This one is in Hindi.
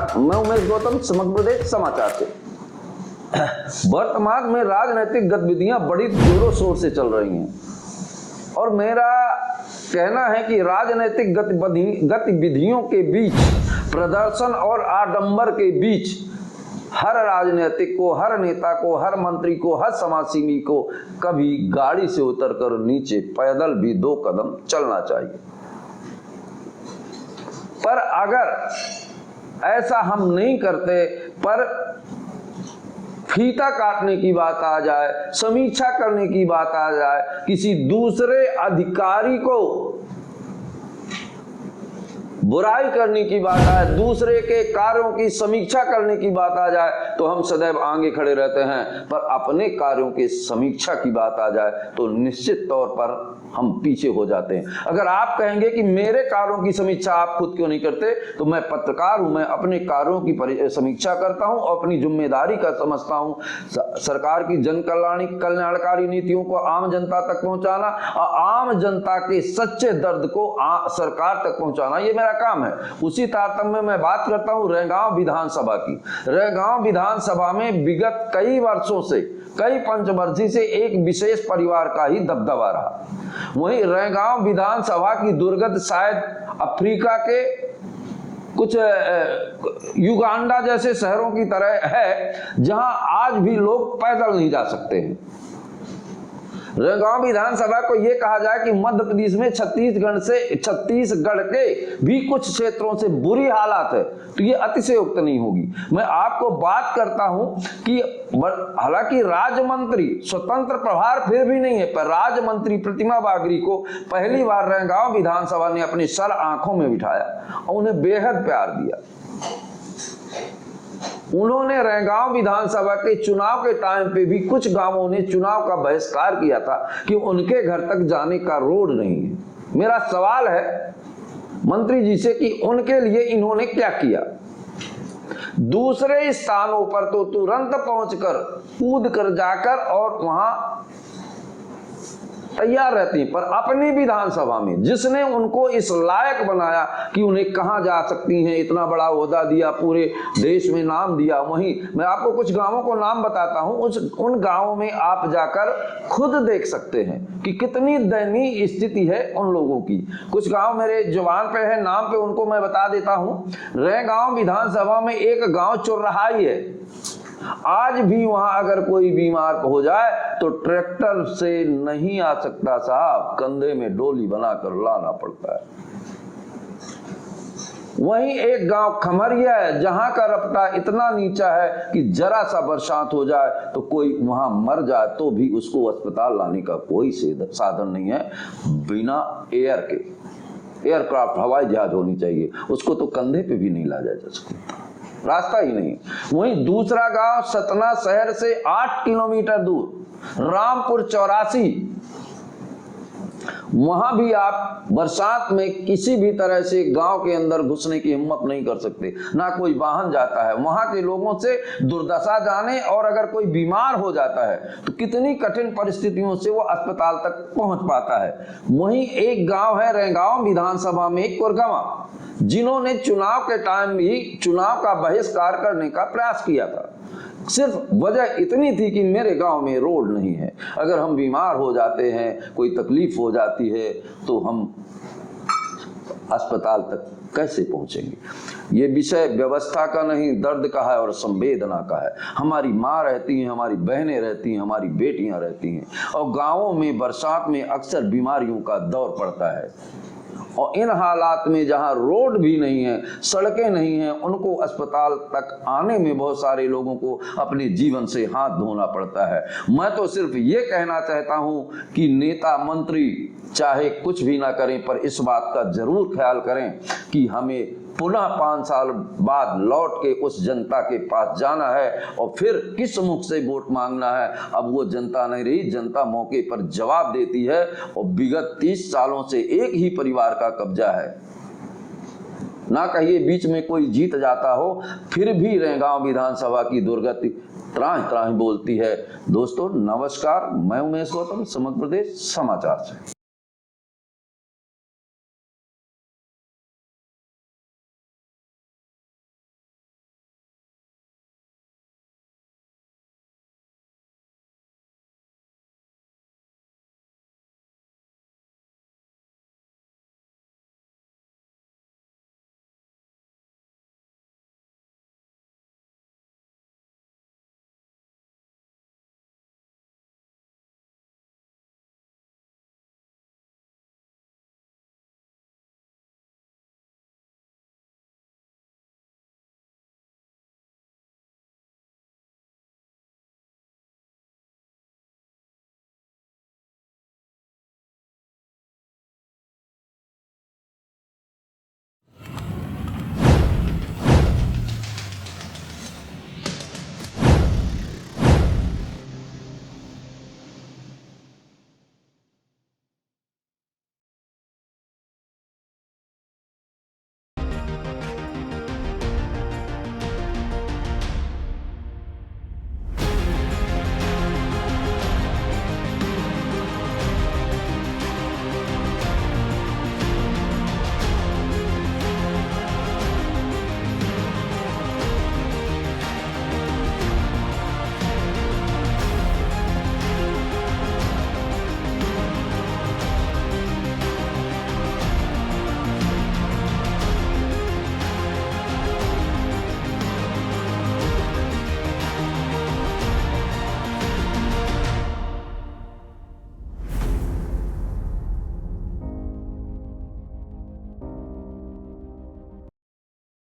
नमस्कार, मैं उमेश गौतम, समग्र प्रदेश समाचार से। वर्तमान में राजनीतिक गतिविधियां बड़ी जोरों शोर से चल रही हैं और मेरा कहना है कि राजनीतिक गतिविधियों के बीच, प्रदर्शन और आडंबर के बीच हर राजनीतिक को, हर नेता को, हर मंत्री को, हर समाजसेवी को कभी गाड़ी से उतरकर नीचे पैदल भी 2 कदम चलना चाहिए। पर अगर ऐसा हम नहीं करते, पर फीता काटने की बात आ जाए, समीक्षा करने की बात आ जाए, किसी दूसरे अधिकारी को बुराई करने की बात आए, दूसरे के कार्यों की समीक्षा करने की बात आ जाए, तो हम सदैव आगे खड़े रहते हैं। पर अपने कार्यों की समीक्षा की बात आ जाए तो निश्चित तौर पर हम पीछे हो जाते हैं। अगर आप कहेंगे कि मेरे कार्यों की समीक्षा आप खुद क्यों नहीं करते, तो मैं पत्रकार हूं, मैं अपने कार्यों की समीक्षा करता हूं और अपनी जिम्मेदारी का समझता हूं। सरकार की जन कल्याणकारी नीतियों को आम जनता तक पहुंचाना और आम जनता के सच्चे दर्द को सरकार तक पहुंचाना, ये मेरा काम है। उसी तारतम्य में मैं बात करता हूं रैगांव विधानसभा की। रैगांव विधानसभा में विगत कई वर्षों से, कई पंचवर्षीय से एक विशेष परिवार का ही दबदबा रहा। वहीं रैगांव विधानसभा की दुर्गति शायद अफ्रीका के कुछ युगांडा जैसे शहरों की तरह है, जहां आज भी लोग पैदल नहीं जा सकते हैं। रैगांव विधानसभा को यह कहा जाए कि मध्य प्रदेश में छत्तीसगढ़ के भी कुछ क्षेत्रों से बुरी हालात है, तो ये अतिशयोक्त नहीं होगी। मैं आपको बात करता हूं कि हालांकि राज्य मंत्री स्वतंत्र प्रभार फिर भी नहीं है, पर राज्य मंत्री प्रतिमा बागरी को पहली बार रैगांव विधानसभा ने अपने सर आंखों में बिठाया और उन्हें बेहद प्यार दिया। उन्होंने रैगांव विधानसभा के चुनाव के टाइम पे भी कुछ गांवों ने चुनाव का बहिष्कार किया था कि उनके घर तक जाने का रोड नहीं है। मेरा सवाल है मंत्री जी से कि उनके लिए इन्होंने क्या किया। दूसरे स्थानों पर तो तुरंत पहुंचकर, कूद कर जाकर और वहां तैयार रहती, पर अपनी विधानसभा में जिसने उनको इस लायक बनाया कि उन्हें कहां जा सकती हैं, इतना बड़ा ओहदा दिया, पूरे देश में नाम दिया, वहीं मैं आपको कुछ गांवों को नाम बताता हूं। उन गांवों में आप जाकर खुद देख सकते हैं कि कितनी दयनीय स्थिति है उन लोगों की। कुछ गांव मेरे जुबान पे है, नाम पे उनको मैं बता देता हूं। रैगांव विधानसभा में एक गांव चुरहाई है। आज भी वहां अगर कोई बीमार हो जाए तो ट्रैक्टर से नहीं आ सकता साहब, कंधे में डोली बनाकर लाना पड़ता है। वहीं एक गांव खमरिया है, जहां का रपटा इतना नीचा है कि जरा सा बरसात हो जाए तो कोई वहां मर जाए तो भी उसको अस्पताल लाने का कोई साधन नहीं है बिना एयर के। एयरक्राफ्ट, हवाई जहाज होनी चाहिए, उसको तो कंधे पे भी नहीं लाया जा सकता, रास्ता ही नहीं। वहीं दूसरा गांव सतना शहर से 8 किलोमीटर दूर रामपुर 84, वहां भी आप बरसात में किसी भी तरह से गांव के अंदर घुसने की हिम्मत नहीं कर सकते, ना कोई वाहन जाता है। वहां के लोगों से दुर्दशा जाने, और अगर कोई बीमार हो जाता है तो कितनी कठिन परिस्थितियों से वो अस्पताल तक पहुंच पाता है। वहीं एक गांव है रैगांव विधानसभा में कुरगवा, जिन्होंने चुनाव के टाइम भी चुनाव का बहिष्कार करने का प्रयास किया था। सिर्फ वजह इतनी थी कि मेरे गांव में रोड नहीं है, अगर हम बीमार हो जाते हैं, कोई तकलीफ हो जाती है, तो हम अस्पताल तक कैसे पहुंचेंगे। ये विषय व्यवस्था का नहीं, दर्द का है और संवेदना का है। हमारी माँ रहती हैं, हमारी बहनें रहती हैं, हमारी बेटियां रहती हैं, और गाँवों में बरसात में अक्सर बीमारियों का दौर पड़ता है। और इन हालात में जहां रोड भी नहीं है, सड़कें नहीं हैं, उनको अस्पताल तक आने में बहुत सारे लोगों को अपने जीवन से हाथ धोना पड़ता है। मैं तो सिर्फ ये कहना चाहता हूं कि नेता मंत्री चाहे कुछ भी ना करें, पर इस बात का जरूर ख्याल करें कि हमें पुनः 5 साल बाद लौट के उस जनता के पास जाना है और फिर किस मुख से वोट मांगना है। अब वो जनता नहीं रही, जनता मौके पर जवाब देती है, और विगत 30 सालों से एक ही परिवार का कब्जा है। ना कहिए बीच में कोई जीत जाता हो, फिर भी रैगांव विधानसभा की दुर्गति त्राहि त्राहि बोलती है। दोस्तों नमस्कार, मैं उमेश गौतम, समग्र प्रदेश समाचार से।